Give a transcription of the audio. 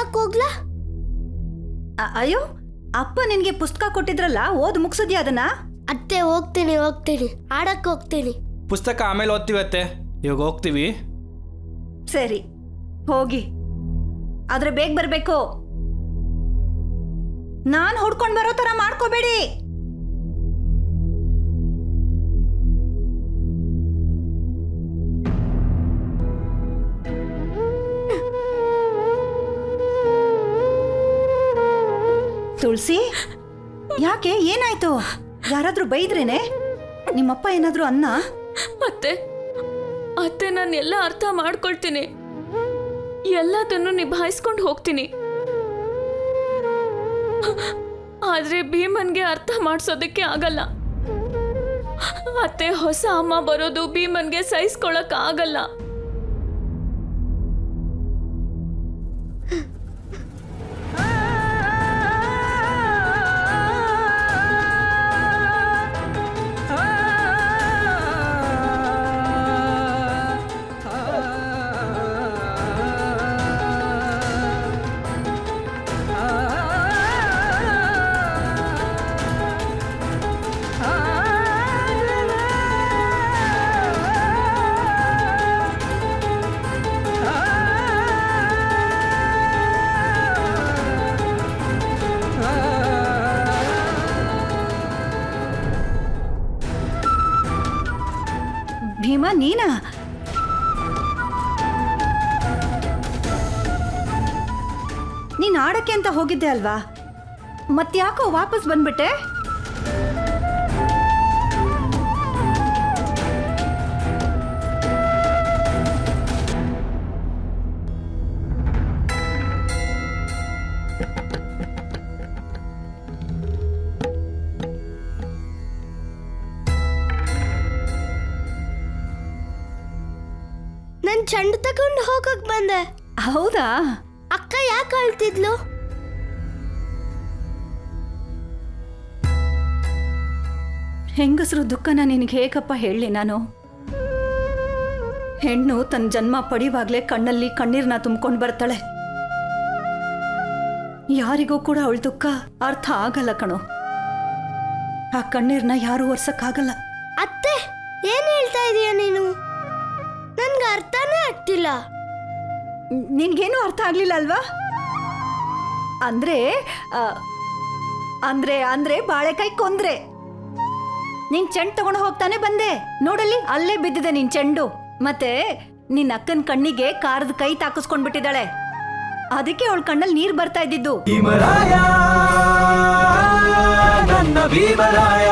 ಆಡಕ್ ಹೋಗ್ಲಾ? ಅಯ್ಯೋ, ಅಪ್ಪ ನಿನ್ಗೆ ಪುಸ್ತಕ ಕೊಟ್ಟಿದ್ರಲ್ಲ, ಓದ್ ಮುಗ್ಸಿದ್ಯಾ ಅದನ್ನ? ಅತ್ತೆ ಹೋಗ್ತೀನಿ ಆಡಕ್ ಹೋಗ್ತೀನಿ. ಪುಸ್ತಕ ಆಮೇಲೆ ಓದ್ತೀವತ್ತೆ, ಇವಾಗ ಹೋಗ್ತೀವಿ. ಸರಿ ಹೋಗಿ, ಆದ್ರೆ ಬೇಗ ಬರ್ಬೇಕು. ನಾನ್ ಹುಡ್ಕೊಂಡ್ ಬರೋ ತರ ಮಾಡ್ಕೋಬೇಡಿ. ತುಳಸಿ, ಯಾಕೆ, ಏನಾಯ್ತು? ಯಾರಾದ್ರೂ ಬೈದ್ರೇನೆ? ನಿಮ್ಮಪ್ಪ ಏನಾದ್ರೂ ಅನ್ನ? ಅತ್ತೆ ಅತ್ತೆ ನಾನು ಎಲ್ಲ ಅರ್ಥ ಮಾಡ್ಕೊಳ್ತೀನಿ, ಎಲ್ಲದನ್ನು ನಿಭಾಯಿಸ್ಕೊಂಡು ಹೋಗ್ತೀನಿ. ಆದ್ರೆ ಭೀಮನ್ಗೆ ಅರ್ಥ ಮಾಡಿಸೋದಕ್ಕೆ ಆಗಲ್ಲ ಅತ್ತೆ. ಹೊಸ ಅಮ್ಮ ಬರೋದು ಭೀಮನ್ಗೆ ಸಹಿಸ್ಕೊಳಕ್ ಆಗಲ್ಲ. ಭೀಮಾ, ನೀನಾ? ನೀನ್ ಆಡಕ್ಕೆ ಅಂತ ಹೋಗಿದ್ದೆ ಅಲ್ವಾ, ಮತ್ತ್ಯಾಕೋ ವಾಪಸ್ ಬಂದ್ಬಿಟ್ಟೆ? ನನ್ ಚೆಂಡು ತಗೊಂಡು ಹೋಗಕ್ ಬಂದೆ. ಹೌದಾ? ಅಕ್ಕ ಯಾಕೆ ಅಳ್ತಿದ್ಲು? ಹೆಂಗಸರು ದುಃಖನ ನಿನಗೆ ಹೇಗಪ್ಪ ಹೇಳಲಿ ನಾನು? ಹೆಣ್ಣು ತನ್ನ ಜನ್ಮ ಪಡೆಯುವಾಗಲೇ ಕಣ್ಣಲ್ಲಿ ಕಣ್ಣೀರ್ನ ತುಂಬ್ಕೊಂಡು ಬರ್ತಾಳೆ. ಯಾರಿಗೂ ಕೂಡ ಅವಳ ದುಃಖ ಅರ್ಥ ಆಗಲ್ಲ ಕಣೋ. ಆ ಕಣ್ಣೀರ್ನ ಯಾರೂ ಒರ್ಸಕ್ಕಾಗಲ್ಲ. ಅತ್ತೆ, ಏನ್ ಹೇಳ್ತಾ ಇದೀಯ ನೀನು? ನನ್ಗೆ ಅರ್ಥನೇ ಆಗ್ತಿಲ್ಲ. ನಿನ್ಗೇನು ಅರ್ಥ ಆಗ್ಲಿಲ್ಲ ಅಲ್ವಾ? ಅಂದ್ರೆ ಅಂದ್ರೆ ಅಂದ್ರೆ ಬಾಳೆಕಾಯಿ ಕೊಂದ್ರೆ. ನೀನ್ ಚೆಂಡು ತಗೊಂಡು ಹೋಗ್ತಾನೆ ಬಂದೆ, ನೋಡಲ್ಲಿ ಅಲ್ಲೇ ಬಿದ್ದಿದೆ ನಿನ್ ಚೆಂಡು. ಮತ್ತೆ ನಿನ್ನ ಅಕ್ಕನ ಕಣ್ಣಿಗೆ ಕಾರದ ಕೈ ತಾಕಿಸ್ಕೊಂಡ್ಬಿಟ್ಟಿದ್ದಾಳೆ, ಅದಕ್ಕೆ ಅವಳ ಕಣ್ಣಲ್ಲಿ ನೀರ್ ಬರ್ತಾ ಇದ್ದಿದ್ದು. ಭೀಮರಾಯ, ನನ್ನ ಭೀಮರಾಯ.